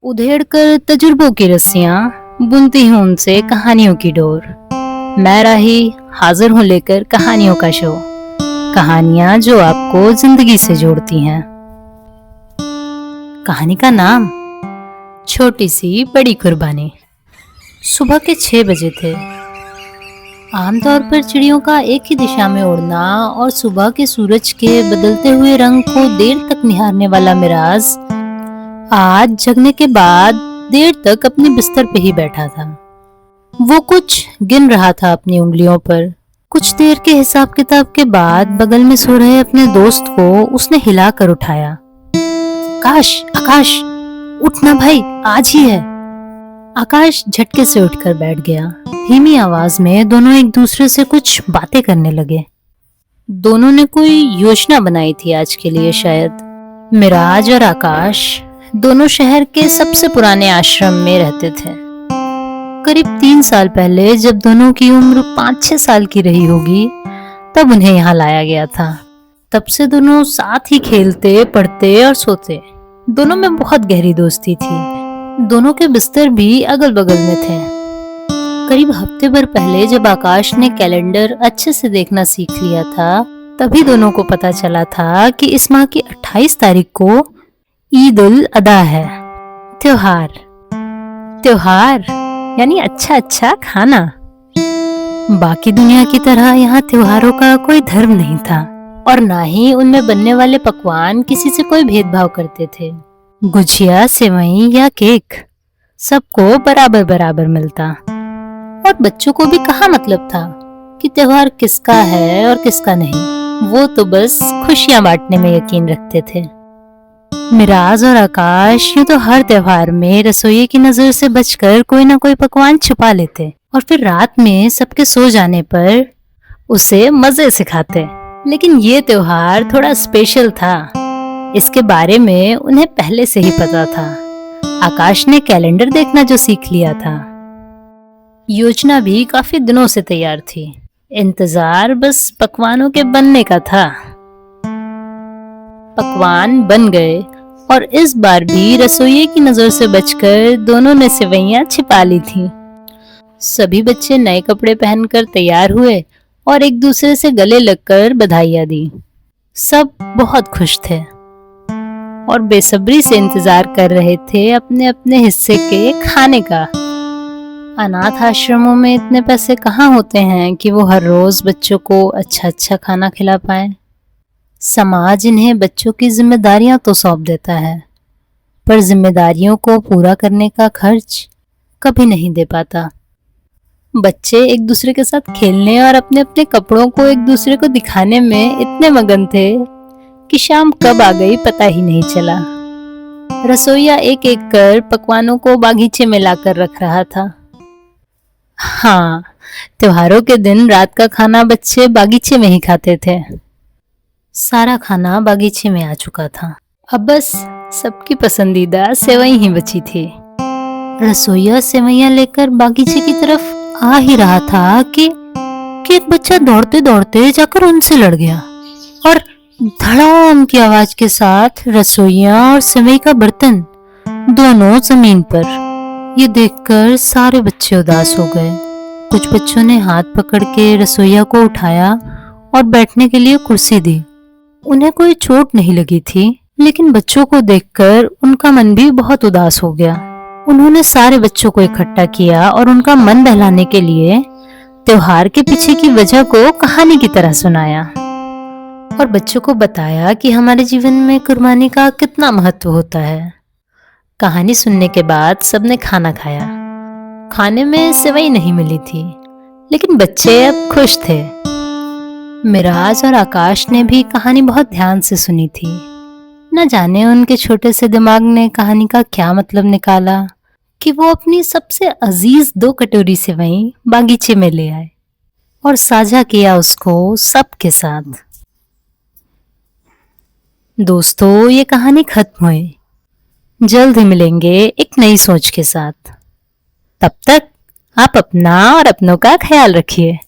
उधेड़ कर तजुर्बों की रस्सियां बुनती हूँ उनसे कहानियों की डोर। मैं राही हाजिर हूँ लेकर कहानियों का शो, कहानियां जो आपको जिंदगी से जोड़ती हैं। कहानी का नाम छोटी सी बड़ी कुर्बानी। सुबह के 6 बजे थे। आमतौर पर चिड़ियों का एक ही दिशा में उड़ना और सुबह के सूरज के बदलते हुए रंग को देर तक निहारने वाला मिराज आज जगने के बाद देर तक अपने बिस्तर पे ही बैठा था। वो कुछ गिन रहा था अपनी उंगलियों पर। कुछ देर के हिसाब किताब के बाद बगल में सो रहे अपने दोस्त को उसने हिलाकर उठाया। आकाश, आकाश, उठना भाई, आज ही है। आकाश झटके से उठकर बैठ गया। धीमी आवाज में दोनों एक दूसरे से कुछ बातें करने लगे। दोनों ने कोई योजना बनाई थी आज के लिए शायद। मिराज और आकाश दोनों शहर के सबसे पुराने आश्रम में रहते थे। करीब 3 साल पहले जब दोनों की उम्र 5-6 साल की रही होगी, तब उन्हें यहाँ लाया गया था। तब से दोनों साथ ही खेलते, पढ़ते और सोते। दोनों में बहुत गहरी दोस्ती थी। दोनों के बिस्तर भी अगल बगल में थे। करीब हफ्ते भर पहले जब आकाश ने कैलेंडर अच्छे से देखना सीख लिया था, तभी दोनों को पता चला था कि इस माह की 28 तारीख को ईद उल अदा है। त्योहार त्योहार यानी अच्छा अच्छा खाना। बाकी दुनिया की तरह यहाँ त्योहारों का कोई धर्म नहीं था और ना ही उनमें बनने वाले पकवान किसी से कोई भेदभाव करते थे। गुजिया, सेवई या केक सबको बराबर बराबर मिलता। और बच्चों को भी कहाँ मतलब था कि त्योहार किसका है और किसका नहीं। वो तो बस खुशियां बांटने में यकीन रखते थे। मिराज और आकाश यूं तो हर त्योहार में रसोई की नजर से बचकर कोई ना कोई पकवान छुपा लेते और फिर रात में सबके सो जाने पर उसे मजे से खाते। लेकिन ये त्योहार थोड़ा स्पेशल था। इसके बारे में उन्हें पहले से ही पता था। आकाश ने कैलेंडर देखना जो सीख लिया था। योजना भी काफी दिनों से तैयार थी। इंतजार बस पकवानों के बनने का था। पकवान बन गए और इस बार भी रसोई की नजर से बचकर दोनों ने सेवइयां छिपा ली थीं। सभी बच्चे नए कपड़े पहनकर तैयार हुए और एक दूसरे से गले लगकर बधाइयां दी। सब बहुत खुश थे और बेसब्री से इंतजार कर रहे थे अपने अपने हिस्से के खाने का। अनाथ आश्रमों में इतने पैसे कहाँ होते हैं कि वो हर रोज बच्चों को अच्छा अच्छा खाना खिला पाए। समाज इन्हें बच्चों की जिम्मेदारियां तो सौंप देता है, पर जिम्मेदारियों को पूरा करने का खर्च कभी नहीं दे पाता। बच्चे एक दूसरे के साथ खेलने और अपने अपने कपड़ों को एक दूसरे को दिखाने में इतने मगन थे कि शाम कब आ गई पता ही नहीं चला। रसोइया एक एक कर पकवानों को बागीचे में लाकर रख रहा था। हाँ, त्योहारों के दिन रात का खाना बच्चे बागीचे में ही खाते थे। सारा खाना बागीचे में आ चुका था। अब बस सबकी पसंदीदा सेवई ही बची थी। रसोइया सेवइयां लेकर बागीचे की तरफ आ ही रहा था कि एक बच्चा दौड़ते दौड़ते जाकर उनसे लड़ गया और धड़ाम की आवाज के साथ रसोइया और सेवई का बर्तन दोनों जमीन पर। ये देखकर सारे बच्चे उदास हो गए। कुछ बच्चों ने हाथ पकड़ के रसोइया को उठाया और बैठने के लिए कुर्सी दी। उन्हें कोई चोट नहीं लगी थी, लेकिन बच्चों को देखकर उनका मन भी बहुत उदास हो गया। उन्होंने सारे बच्चों को इकट्ठा किया और उनका मन बहलाने के लिए त्योहार के पीछे की वजह को कहानी की तरह सुनाया और बच्चों को बताया कि हमारे जीवन में कुर्बानी का कितना महत्व होता है। कहानी सुनने के बाद सबने खाना खाया। खाने में सेवई नहीं मिली थी, लेकिन बच्चे अब खुश थे। मिराज और आकाश ने भी कहानी बहुत ध्यान से सुनी थी। न जाने उनके छोटे से दिमाग ने कहानी का क्या मतलब निकाला कि वो अपनी सबसे अजीज 2 कटोरी सेवई बागीचे में ले आए और साझा किया उसको सबके साथ। दोस्तों, ये कहानी खत्म हुई। जल्द ही मिलेंगे एक नई सोच के साथ। तब तक आप अपना और अपनों का ख्याल रखिए।